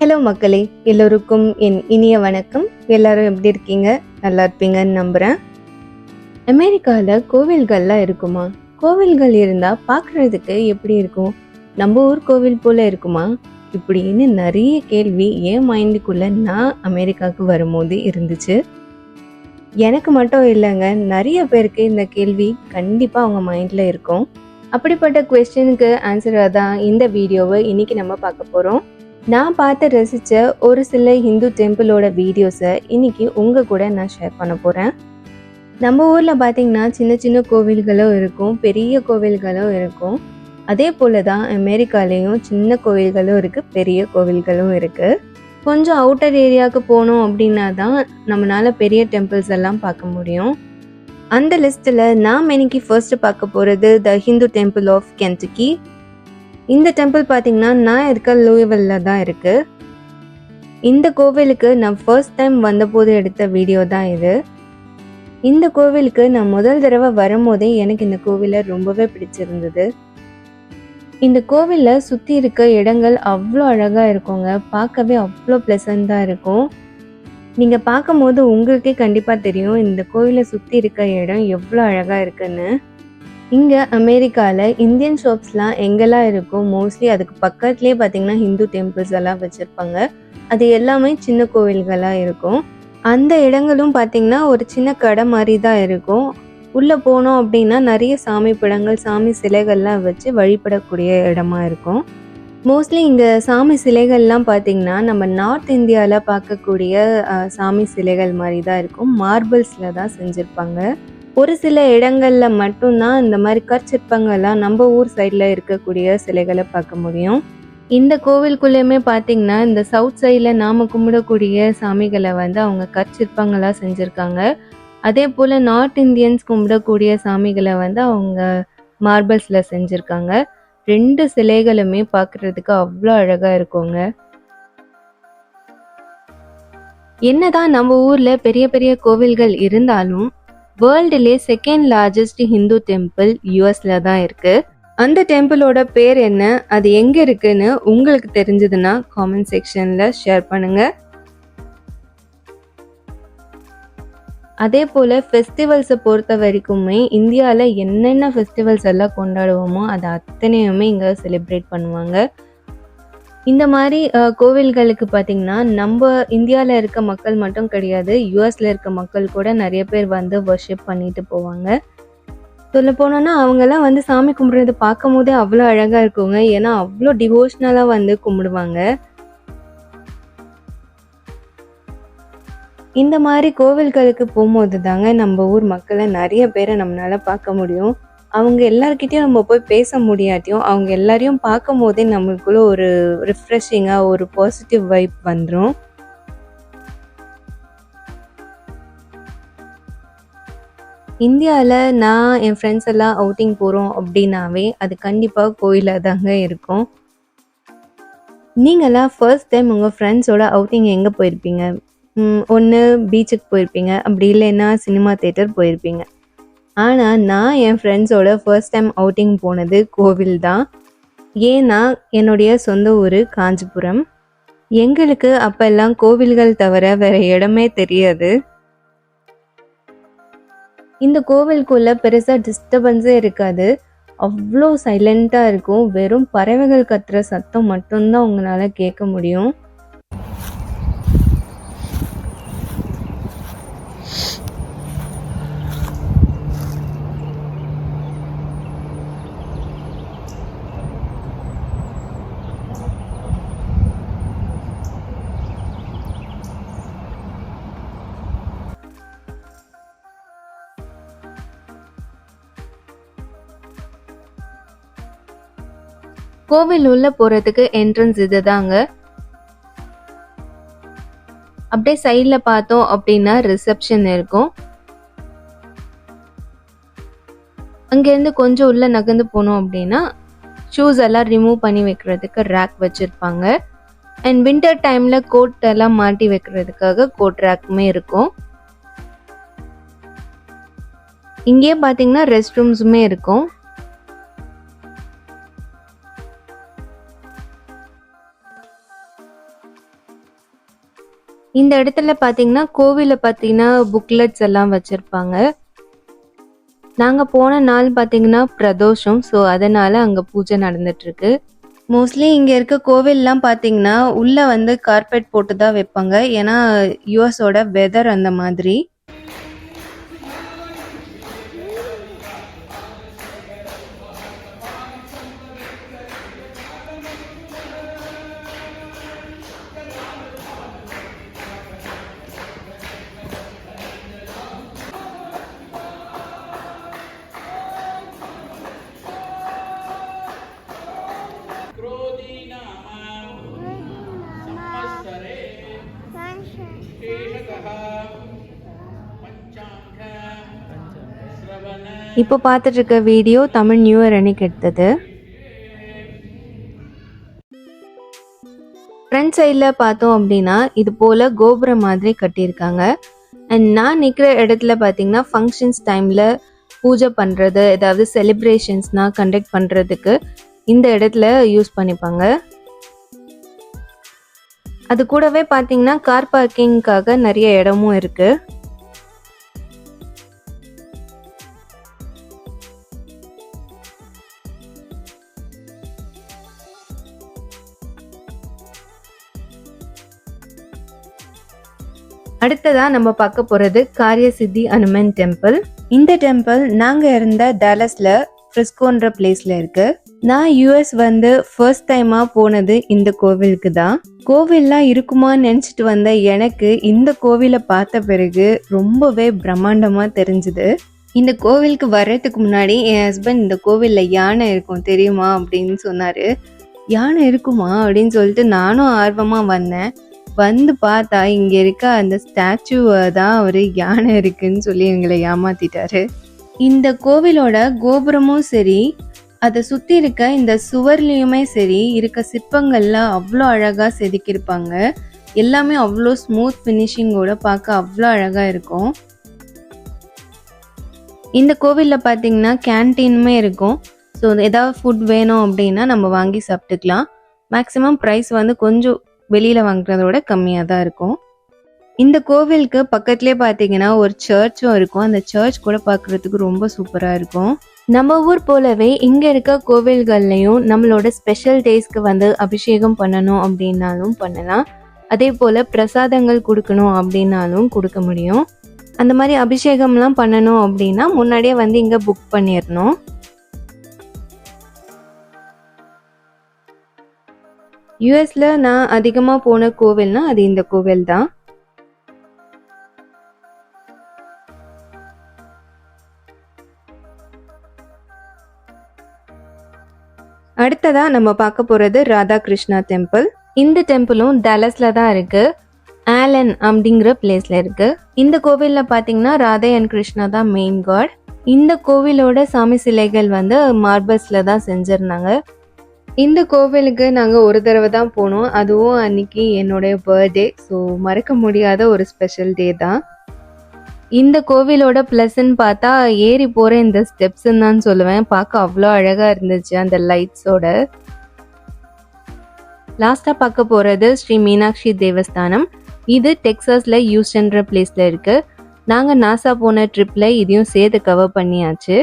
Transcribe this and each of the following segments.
Hello மக்களே, எல்லோருக்கும் என் இனிய வணக்கம். எல்லாரும் எப்படி இருக்கீங்க? நல்லா இருப்பீங்கன்னு நம்புறேன். அமெரிக்காவில் கோவில்கள்லாம் இருக்குமா? கோவில்கள் இருந்தா பார்க்கறதுக்கு எப்படி இருக்கும்? நம்ம ஊர் கோவில் போல இருக்குமா? இப்படின்னு நிறைய கேள்வி என் மைண்டுக்குள்ள நான் அமெரிக்காவுக்கு வரும்போது இருந்துச்சு. எனக்கு மட்டும் இல்லைங்க, நிறைய பேருக்கு இந்த கேள்வி கண்டிப்பாக அவங்க மைண்டில் இருக்கும். அப்படிப்பட்ட கொஸ்டினுக்கு ஆன்சராக தான் இந்த வீடியோவை இன்னைக்கு நம்ம பார்க்க போகிறோம். நான் பார்த்து ரசித்த ஒரு சில ஹிந்து டெம்பிளோட வீடியோஸை இன்னைக்கு உங்கள் கூட நான் ஷேர் பண்ண போகிறேன். நம்ம ஊரில் பார்த்திங்கன்னா சின்ன சின்ன கோவில்களும் இருக்கும், பெரிய கோவில்களும் இருக்கும். அதே போல் தான் அமெரிக்காலேயும் சின்ன கோவில்களும் இருக்குது, பெரிய கோவில்களும் இருக்குது. கொஞ்சம் அவுட்டர் ஏரியாவுக்கு போனோம் அப்படின்னா தான் நம்மளால் பெரிய டெம்பிள்ஸ் எல்லாம் பார்க்க முடியும். அந்த லிஸ்ட்டில் நாம் இன்னைக்கு ஃபர்ஸ்ட் பார்க்க போகிறது த ஹிந்து டெம்பிள் ஆஃப் கென்டக்கி. இந்த டெம்பிள் பார்த்தீங்கன்னா நான் இருக்க லூயிவில்ல தான் இருக்குது. இந்த கோவிலுக்கு நான் ஃபர்ஸ்ட் டைம் வந்தபோது எடுத்த வீடியோ தான் இது. இந்த கோவிலுக்கு நான் முதல் தடவை வரும்போதே எனக்கு இந்த கோவிலை ரொம்பவே பிடிச்சிருந்தது. இந்த கோவிலில் சுற்றி இருக்க இடங்கள் அவ்வளோ அழகாக இருக்குங்க, பார்க்கவே அவ்வளோ ப்ளசண்ட்டாக இருக்கும். நீங்கள் பார்க்கும்போது உங்களுக்கே கண்டிப்பாக தெரியும் இந்த கோவிலை சுற்றி இருக்க இடம் எவ்வளோ அழகாக இருக்குன்னு. இங்கே அமெரிக்காவில் இந்தியன் ஷாப்ஸ்லாம் எங்கெல்லாம் இருக்கும், மோஸ்ட்லி அதுக்கு பக்கத்துலேயே பார்த்தீங்கன்னா ஹிந்து டெம்பிள்ஸ் எல்லாம் வச்சுருப்பாங்க. அது எல்லாமே சின்ன கோவில்களாக இருக்கும். அந்த இடங்களும் பார்த்தீங்கன்னா ஒரு சின்ன கடை மாதிரி தான் இருக்கும். உள்ளே போனோம் அப்படின்னா நிறைய சாமி படங்கள், சாமி சிலைகள்லாம் வச்சு வழிபடக்கூடிய இடமா இருக்கும். மோஸ்ட்லி இங்கே சாமி சிலைகள்லாம் பார்த்திங்கன்னா நம்ம நார்த் இந்தியாவில் பார்க்கக்கூடிய சாமி சிலைகள் மாதிரி தான் இருக்கும். மார்பிள்ஸில் தான் செஞ்சுருப்பாங்க. ஒரு சில இடங்களில் மட்டும்தான் இந்த மாதிரி கற்சிற்பங்கள்லாம் நம்ம ஊர் சைடில் இருக்கக்கூடிய சிலைகளை பார்க்க முடியும். இந்த கோவிலுக்குள்ளேயுமே பார்த்திங்கன்னா இந்த சவுத் சைடில் நாம் கும்பிடக்கூடிய சாமிகளை வந்து அவங்க கற்சிற்பங்களாக செஞ்சுருக்காங்க. அதே போல் நார்த் இந்தியன்ஸ் கும்பிடக்கூடிய சாமிகளை வந்து அவங்க மார்பிள்ஸில் செஞ்சுருக்காங்க. 2 சிலைகளுமே பார்க்குறதுக்கு அவ்வளோ அழகாக இருக்குங்க. என்னதான் நம்ம ஊரில் பெரிய பெரிய கோவில்கள் இருந்தாலும் வேர்ல்டுலே செகண்ட் லார்ஜஸ்ட் ஹிந்து டெம்பிள் யூஎஸ்ல தான் இருக்கு. அந்த டெம்பிளோட பேர் என்ன, அது எங்க இருக்குன்னு உங்களுக்கு தெரிஞ்சதுன்னா காமெண்ட் செக்ஷன்ல ஷேர் பண்ணுங்க. அதே போல் ஃபெஸ்டிவல்ஸை பொறுத்த வரைக்குமே இந்தியாவில் என்னென்ன ஃபெஸ்டிவல்ஸ் எல்லாம் கொண்டாடுவோமோ அது அத்தனையுமே இங்கே செலிப்ரேட் பண்ணுவாங்க. இந்த மாதிரி கோவில்களுக்கு பார்த்திங்கன்னா நம்ம இந்தியாவில் இருக்க மக்கள் மட்டும் கிடையாது, யூஎஸில் இருக்க மக்கள் கூட நிறைய பேர் வந்து வர்ஷிப் பண்ணிட்டு போவாங்க. சொல்ல போனோன்னா அவங்கெல்லாம் வந்து சாமி கும்பிட்றது பார்க்கும் போதே அவ்வளோ அழகாக இருக்குங்க. ஏன்னா அவ்வளோ டிவோஷ்னலாக வந்து கும்பிடுவாங்க. இந்த மாதிரி கோவில்களுக்கு போகும்போது தாங்க நம்ம ஊர் மக்களை நிறைய பேரை நம்மளால பார்க்க முடியும். அவங்க எல்லார்கிட்டையும் நம்ம போய் பேச முடியாட்டியும் அவங்க எல்லாரையும் பார்க்கும் போதே நம்மளுக்குள்ள ஒரு ரிஃப்ரெஷிங்காக ஒரு பாசிட்டிவ் வைப் வந்துடும். இந்தியாவில் நான் என் ஃப்ரெண்ட்ஸ் எல்லாம் அவுட்டிங் போகிறோம் அப்படின்னாவே அது கண்டிப்பாக கோயிலாக தாங்க இருக்கும். நீங்களாம் ஃபர்ஸ்ட் டைம் உங்கள் ஃப்ரெண்ட்ஸோட அவுட்டிங் எங்கே போயிருப்பீங்க? ஒன்று பீச்சுக்கு போயிருப்பீங்க, அப்படி இல்லைன்னா சினிமா தேட்டர் போயிருப்பீங்க. ஆனால் நான் என் ஃப்ரெண்ட்ஸோட ஃபர்ஸ்ட் டைம் அவுட்டிங் போனது கோவில் தான். ஏன்னா என்னுடைய சொந்த ஊர் காஞ்சிபுரம். எங்களுக்கு அப்பெல்லாம் கோவில்கள் தவிர வேறு இடமே தெரியாது. இந்த கோவிலுக்குள்ளே பெருசாக டிஸ்டர்பன்ஸே இருக்காது, அவ்வளோ சைலண்ட்டாக இருக்கும். வெறும் பறவைகள் கத்துற சத்தம் மட்டும்தான் உங்களால் கேட்க முடியும். கோவில் உள்ள போறதுக்கு என்ட்ரன்ஸ் இதுதாங்க. அப்படியே சைடில் பார்த்தோம் அப்படின்னா ரிசப்ஷன் இருக்கும். அங்கேருந்து கொஞ்சம் உள்ள நகர்ந்து போனோம் அப்படின்னா ஷூஸ் எல்லாம் ரிமூவ் பண்ணி வைக்கிறதுக்கு ரேக் வச்சுருப்பாங்க. அண்ட் வின்டர் டைமில் கோட் எல்லாம் மாட்டி வைக்கிறதுக்காக கோட் ரேக்குமே இருக்கும். இங்கேயே பார்த்தீங்கன்னா ரெஸ்ட் ரூம்ஸுமே இருக்கும். இந்த இடத்துல பார்த்தீங்கன்னா கோவில பார்த்தீங்கன்னா புக்லெட்ஸ் எல்லாம் வச்சிருப்பாங்க. நாங்க போன நாள் பார்த்தீங்கன்னா பிரதோஷம். ஸோ அதனால அங்க பூஜை நடந்துட்டு இருக்கு. மோஸ்ட்லி இங்க இருக்க கோவில்லாம் பார்த்தீங்கன்னா உள்ள வந்து கார்பெட் போட்டு தான் வைப்பாங்க. ஏன்னா யுஎஸோட வெதர் அந்த மாதிரி. இப்போ பார்த்துட்டு இருக்க வீடியோ தமிழ் நியூ இயர் அன்னைக்கு எடுத்தது. ஃப்ரண்ட் சைடில் பார்த்தோம் அப்படின்னா இது போல் கோபுரம் மாதிரி கட்டியிருக்காங்க. அண்ட் நான் நிற்கிற இடத்துல பார்த்தீங்கன்னா ஃபங்க்ஷன்ஸ் டைமில் பூஜை பண்ணுறது, ஏதாவது செலிப்ரேஷன்ஸ்னால் கண்டக்ட் பண்ணுறதுக்கு இந்த இடத்துல யூஸ் பண்ணிப்பாங்க. அது கூடவே பார்த்தீங்கன்னா கார் பார்க்கிங்காக நிறைய இடமும் இருக்குது. அடுத்ததா நம்ம பார்க்க போறது காரிய சித்தி அனுமன் டெம்பிள். இந்த டெம்பிள் நாங்க இருந்த டாலஸ்ல ஃப்ரிஸ்கோன்ற பிளேஸ்ல இருக்கு. நான் யூஎஸ் வந்து ஃபர்ஸ்ட் டைமா போனது இந்த கோவிலுக்கு தான். கோவில்லாம் இருக்குமான்னு நினைச்சிட்டு வந்த எனக்கு இந்த கோவிலை பார்த்த பிறகு ரொம்பவே பிரம்மாண்டமா தெரிஞ்சுது. இந்த கோவிலுக்கு வர்றதுக்கு முன்னாடி என் ஹஸ்பண்ட் இந்த கோவில்ல யானை இருக்கும் தெரியுமா அப்படின்னு சொன்னாரு. யானை இருக்குமா அப்படின்னு சொல்லிட்டு நானும் ஆர்வமா வந்தேன். வந்து பார்த்தா இங்க இருக்க அந்த ஸ்டாச்சுவை தான் அவரு யானை இருக்குன்னு சொல்லி எங்களை ஏமாத்திட்டாரு. இந்த கோவிலோட கோபுரமும் சரி, அதை சுத்தி இருக்க இந்த சுவர்லயுமே சரி இருக்க சிற்பங்கள்லாம் அவ்வளோ அழகா செதுக்கியிருப்பாங்க. எல்லாமே அவ்வளோ ஸ்மூத் ஃபினிஷிங்கோட பார்க்க அவ்வளோ அழகா இருக்கும். இந்த கோவில்ல பார்த்தீங்கன்னா கேன்டீனுமே இருக்கும். ஸோ ஏதாவது ஃபுட் வேணும் அப்படின்னா நம்ம வாங்கி சாப்பிட்டுக்கலாம். மேக்ஸிமம் ப்ரைஸ் வந்து கொஞ்சம் வெளியில் வாங்குறதோட கம்மியாக தான் இருக்கும். இந்த கோவிலுக்கு பக்கத்துலேயே பார்த்தீங்கன்னா ஒரு சர்ச்சும் இருக்கும். அந்த சர்ச் கூட பார்க்குறதுக்கு ரொம்ப சூப்பராக இருக்கும். நம்ம ஊர் போலவே இங்கே இருக்க கோவில்கள்லையும் நம்மளோட ஸ்பெஷல் டேஸ்க்கு வந்து அபிஷேகம் பண்ணணும் அப்படின்னாலும் பண்ணலாம். அதே போல் பிரசாதங்கள் கொடுக்கணும் அப்படின்னாலும் கொடுக்க முடியும். அந்த மாதிரி அபிஷேகம்லாம் பண்ணணும் அப்படின்னா முன்னாடியே வந்து இங்கே புக் பண்ணிடணும். யூஎஸ்ல நான் அதிகமாக போன கோவில்னா அது இந்த கோவில் தான். அடுத்ததா நம்ம பார்க்க போறது ராதாகிருஷ்ணா டெம்பிள். இந்த டெம்பிளும் டலஸ்ல தான் இருக்கு. ஆலன் அப்படிங்கிற பிளேஸ்ல இருக்கு. இந்த கோவில்ல பாத்தீங்கன்னா ராதா அண்ட் கிருஷ்ணா தான் மெயின் காட். இந்த கோவிலோட சாமி சிலைகள் வந்து மார்பல்ஸ்ல தான் செஞ்சிருந்தாங்க. இந்த கோவிலுக்கு நாங்கள் ஒரு தடவை தான் போனோம். அதுவும் அன்னைக்கு என்னுடைய பர்த்டே. ஸோ மறக்க முடியாத ஒரு ஸ்பெஷல் டே தான். இந்த கோவிலோட ப்ளஸ்ன்னு பார்த்தா ஏறி போகிற இந்த ஸ்டெப்ஸ்ன்னு தான் சொல்லுவேன். பார்க்க அவ்வளோ அழகாக இருந்துச்சு அந்த லைட்ஸோட. லாஸ்ட்டாக பார்க்க போகிறது ஸ்ரீ மீனாட்சி தேவஸ்தானம். இது டெக்சாஸில் ஹியூஸ்டன்ற பிளேஸில் இருக்குது. நாங்கள் நாசா போன ட்ரிப்பில் இதையும் சேர்த்து கவர் பண்ணியாச்சு.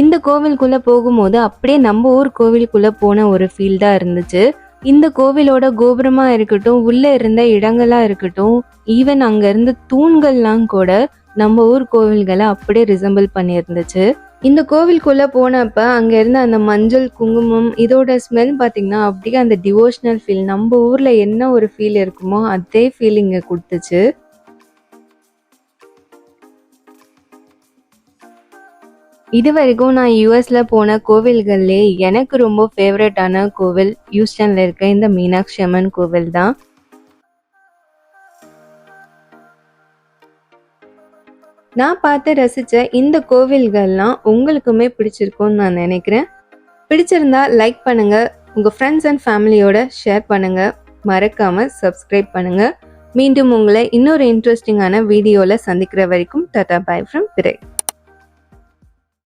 இந்த கோவிலுக்குள்ள போகும்போது அப்படியே நம்ம ஊர் கோவிலுக்குள்ள போன ஒரு ஃபீல்டா இருந்துச்சு. இந்த கோவிலோட கோபுரமா இருக்கட்டும், உள்ள இருந்த இடங்களா இருக்கட்டும், ஈவன் அங்க இருந்த தூண்கள்லாம் கூட நம்ம ஊர் கோவில்களை அப்படியே ரிசம்பிள் பண்ணியிருந்துச்சு. இந்த கோவிலுக்குள்ள போனப்ப அங்க இருந்த அந்த மஞ்சள் குங்குமம் இதோட ஸ்மெல் பாத்தீங்கன்னா அப்படியே அந்த டிவோஷனல் ஃபீல், நம்ம ஊர்ல என்ன ஒரு ஃபீல் இருக்குமோ அதே ஃபீல் இங்க கொடுத்துச்சு. இது வரைக்கும் நான் யூஎஸ்ல போன கோவில்கள்லே எனக்கு ரொம்ப ஃபேவரட்டான கோவில் ஹியூஸ்டன்ல இருக்க இந்த மீனாட்சி அம்மன் கோவில் தான். நான் பார்த்து ரசிச்ச இந்த கோவில்கள்லாம் உங்களுக்குமே பிடிச்சிருக்கும்னு நான் நினைக்கிறேன். பிடிச்சிருந்தா லைக் பண்ணுங்க, உங்க ஃப்ரெண்ட்ஸ் அண்ட் ஃபேமிலியோட ஷேர் பண்ணுங்க, மறக்காம சப்ஸ்கிரைப் பண்ணுங்க. மீண்டும் உங்களை இன்னொரு இன்ட்ரெஸ்டிங்கான வீடியோல சந்திக்கிற வரைக்கும் டாடா பை ஃப்ரம் பிறை.